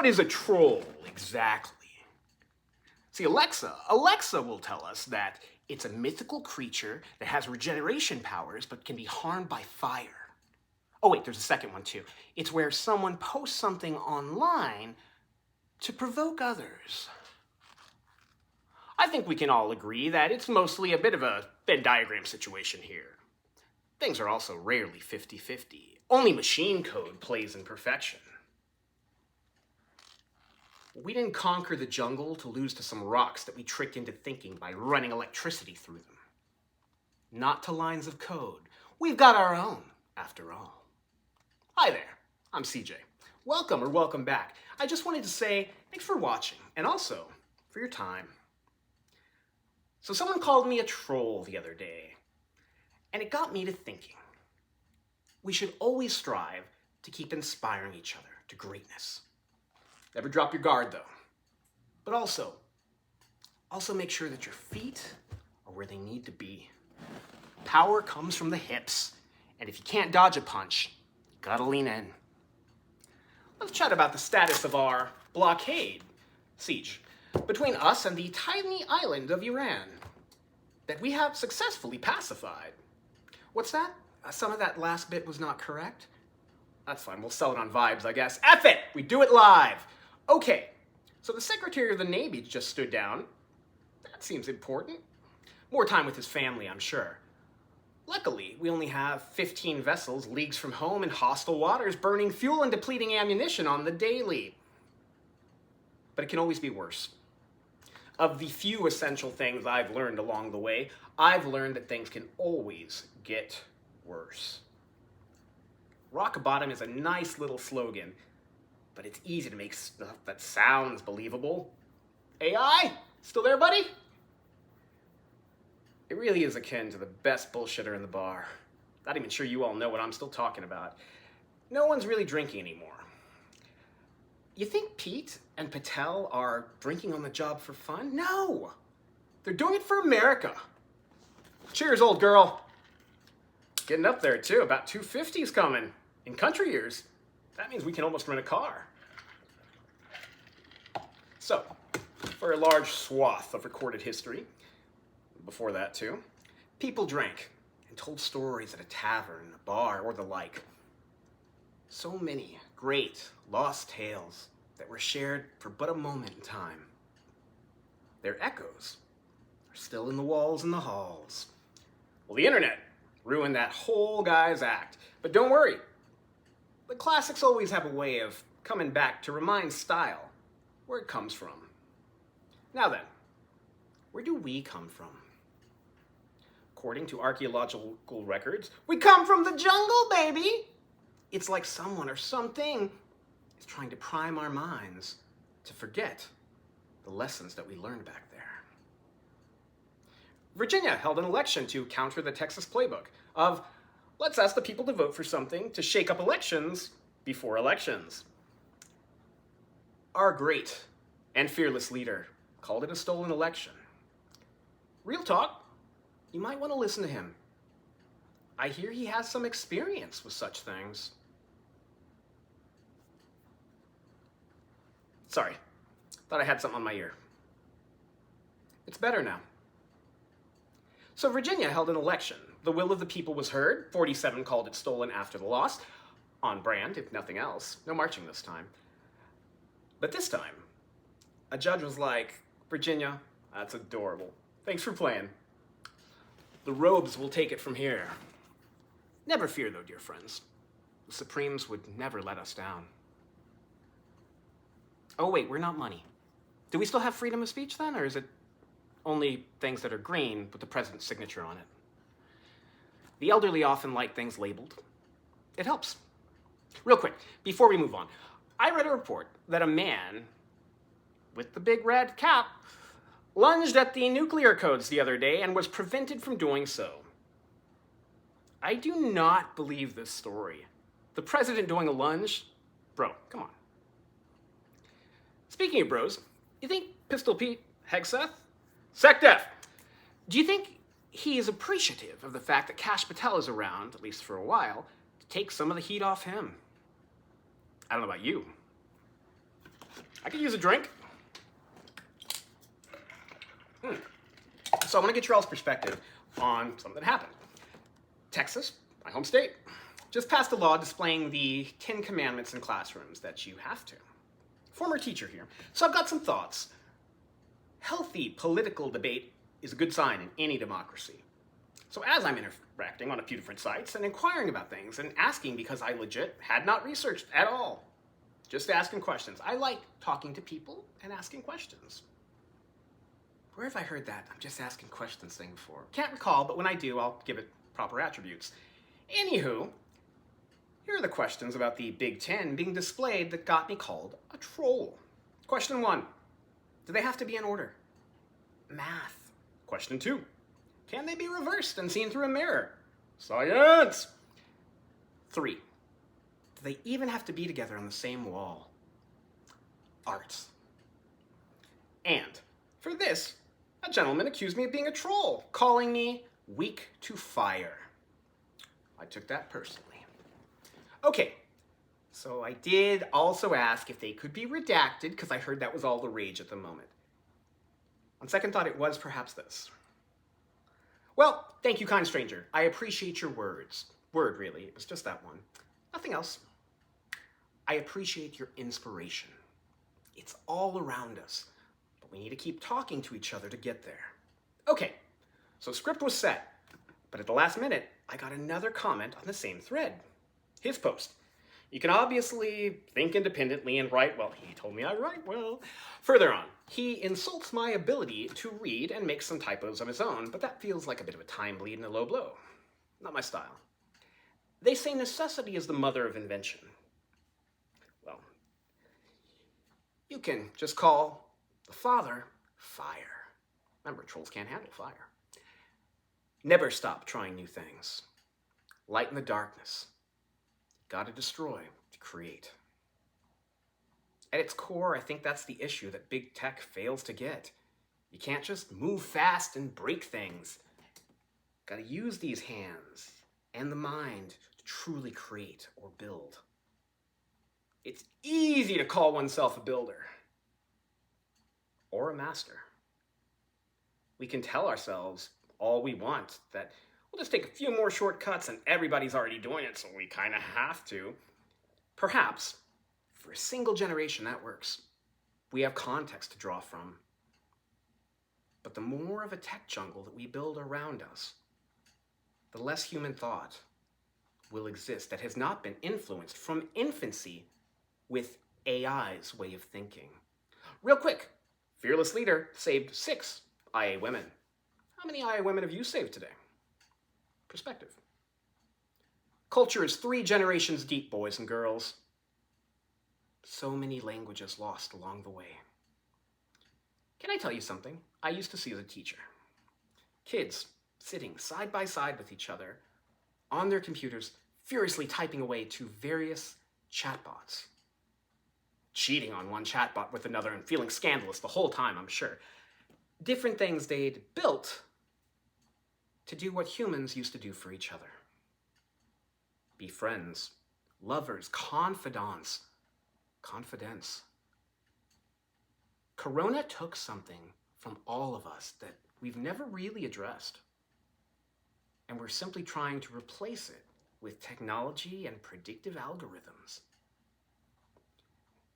What is a troll, exactly? See, Alexa will tell us that it's a mythical creature that has regeneration powers but can be harmed by fire. Oh wait, there's a second one too. It's where someone posts something online to provoke others. I think we can all agree that it's mostly a bit of a Venn diagram situation here. Things are also rarely 50-50. Only machine code plays in perfection. We didn't conquer the jungle to lose to some rocks that we tricked into thinking by running electricity through them. Not to lines of code. We've got our own, after all. Hi there, I'm CJ. Welcome or welcome back. I just wanted to say thanks for watching and also for your time. So someone called me a troll the other day, and it got me to thinking. We should always strive to keep inspiring each other to greatness. Never drop your guard, though. But also make sure that your feet are where they need to be. Power comes from the hips, and if you can't dodge a punch, you gotta lean in. Let's chat about the status of our blockade siege between us and the tiny island of Iran that we have successfully pacified. What's that? Some of that last bit was not correct? That's fine, we'll sell it on vibes, I guess. F it! We do it live! Okay, so the Secretary of the Navy just stood down. That seems important. More time with his family, I'm sure. Luckily, we only have 15 vessels leagues from home in hostile waters burning fuel and depleting ammunition on the daily. But it can always be worse. Of the few essential things I've learned along the way, I've learned that things can always get worse. Rock bottom is a nice little slogan, but it's easy to make stuff that sounds believable. AI? Still there, buddy? It really is akin to the best bullshitter in the bar. Not even sure you all know what I'm still talking about. No one's really drinking anymore. You think Pete and Patel are drinking on the job for fun? No! They're doing it for America. Cheers, old girl. Getting up there, too. About 250's coming. In country years, that means we can almost rent a car. So, for a large swath of recorded history, before that too, people drank and told stories at a tavern, a bar, or the like. So many great lost tales that were shared for but a moment in time. Their echoes are still in the walls and the halls. Well, the internet ruined that whole guy's act. But don't worry, the classics always have a way of coming back to remind style where it comes from. Now then, where do we come from? According to archaeological records, we come from the jungle, baby! It's like someone or something is trying to prime our minds to forget the lessons that we learned back there. Virginia held an election to counter the Texas playbook of let's ask the people to vote for something to shake up elections before elections. Our great and fearless leader called it a stolen election. Real talk, you might want to listen to him. I hear he has some experience with such things. Sorry, thought I had something on my ear. It's better now. So Virginia held an election. The will of the people was heard. 47 called it stolen after the loss. On brand, if nothing else. No marching this time. But this time, a judge was like, Virginia, that's adorable. Thanks for playing. The robes will take it from here. Never fear, though, dear friends. The Supremes would never let us down. Oh, wait, we're not money. Do we still have freedom of speech, then? Or is it only things that are green with the president's signature on it? The elderly often like things labeled. It helps. Real quick, before we move on, I read a report that a man with the big red cap lunged at the nuclear codes the other day and was prevented from doing so. I do not believe this story. The president doing a lunge? Bro, come on. Speaking of bros, you think Pistol Pete, Hegseth, SecDef, do you think he is appreciative of the fact that Kash Patel is around, at least for a while, to take some of the heat off him? I don't know about you. I could use a drink. So I want to get your all's perspective on something that happened. Texas, my home state, just passed a law displaying the 10 commandments in classrooms that you have to. Former teacher here. So I've got some thoughts. Healthy political debate is a good sign in any democracy. So as I'm interacting on a few different sites and inquiring about things and asking because I legit had not researched at all, just asking questions. I like talking to people and asking questions. Where have I heard that I'm just asking questions thing before? Can't recall, but when I do, I'll give it proper attributes. Anywho, here are the questions about the Big Ten being displayed that got me called a troll. Question 1, do they have to be in order? Math. Question 2, can they be reversed and seen through a mirror? Science. 3, do they even have to be together on the same wall? Arts. And for this, a gentleman accused me of being a troll, calling me weak to fire. I took that personally. Okay, so I did also ask if they could be redacted, because I heard that was all the rage at the moment. On second thought, it was perhaps this. Well, thank you, kind stranger. I appreciate your words. Word, really. It was just that one. Nothing else. I appreciate your inspiration. It's all around us, but we need to keep talking to each other to get there. Okay, so script was set, but at the last minute, I got another comment on the same thread. His post. You can obviously think independently and write well. He told me I write well. Further on, he insults my ability to read and make some typos of his own, but that feels like a bit of a time bleed and a low blow. Not my style. They say necessity is the mother of invention. Well, you can just call the father fire. Remember, trolls can't handle fire. Never stop trying new things. Light in the darkness. Gotta destroy to create. At its core, I think that's the issue that big tech fails to get. You can't just move fast and break things. Gotta use these hands and the mind to truly create or build. It's easy to call oneself a builder or a master. We can tell ourselves all we want, that we'll just take a few more shortcuts and everybody's already doing it, so we kind of have to. Perhaps, for a single generation that works. We have context to draw from. But the more of a tech jungle that we build around us, the less human thought will exist that has not been influenced from infancy with AI's way of thinking. Real quick, fearless leader saved 6 IA women. How many IA women have you saved today? Perspective. Culture is 3 generations deep, boys and girls. So many languages lost along the way. Can I tell you something I used to see as a teacher? Kids sitting side by side with each other on their computers, furiously typing away to various chatbots. Cheating on one chatbot with another and feeling scandalous the whole time, I'm sure. Different things they'd built to do what humans used to do for each other. Be friends, lovers, confidants. Corona took something from all of us that we've never really addressed. And we're simply trying to replace it with technology and predictive algorithms.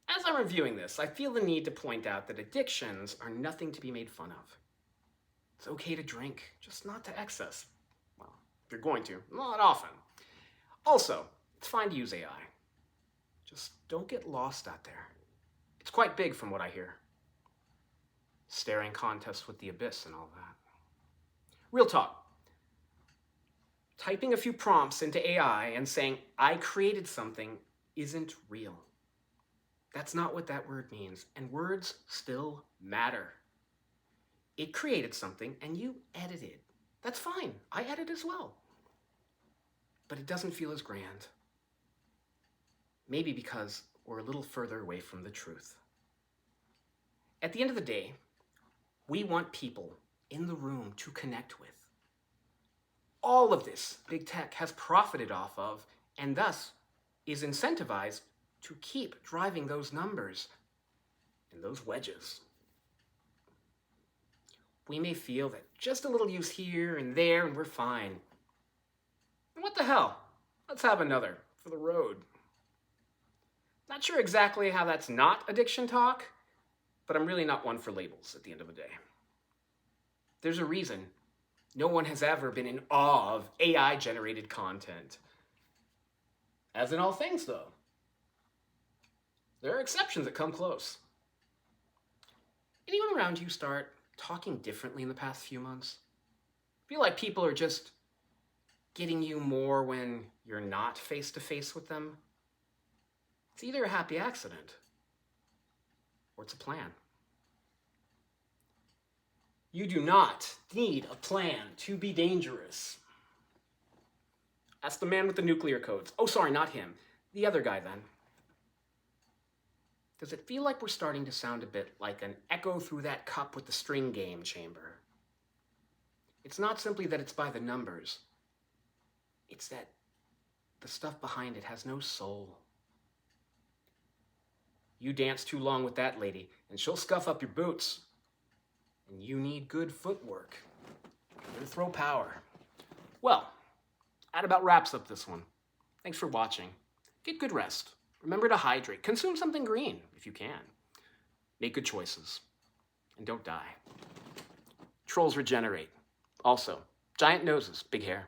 As I'm reviewing this, I feel the need to point out that addictions are nothing to be made fun of. It's okay to drink, just not to excess. Well, if you're going to, not often. Also, it's fine to use AI. Just don't get lost out there. It's quite big from what I hear. Staring contests with the abyss and all that. Real talk. Typing a few prompts into AI and saying, I created something, isn't real. That's not what that word means, and words still matter. It created something and you edited. That's fine, I edit as well. But it doesn't feel as grand. Maybe because we're a little further away from the truth. At the end of the day, we want people in the room to connect with. All of this big tech has profited off of, and thus is incentivized to keep driving those numbers. and those wedges. We may feel that just a little use here and there and we're fine. And what the hell? Let's have another for the road. Not sure exactly how that's not addiction talk, but I'm really not one for labels at the end of the day. There's a reason no one has ever been in awe of AI-generated content. As in all things, though, there are exceptions that come close. Anyone around you start talking differently in the past few months? Feel like people are just getting you more when you're not face-to-face with them? It's either a happy accident or it's a plan. You do not need a plan to be dangerous. That's the man with the nuclear codes. Oh, sorry, not him. The other guy, then. Does it feel like we're starting to sound a bit like an echo through that cup with the string game chamber? It's not simply that it's by the numbers. It's that the stuff behind it has no soul. You dance too long with that lady, and she'll scuff up your boots. And you need good footwork. You're to throw power. Well, that about wraps up this one. Thanks for watching. Get good rest. Remember to hydrate. Consume something green if you can. Make good choices. And don't die. Trolls regenerate. Also, giant noses, big hair.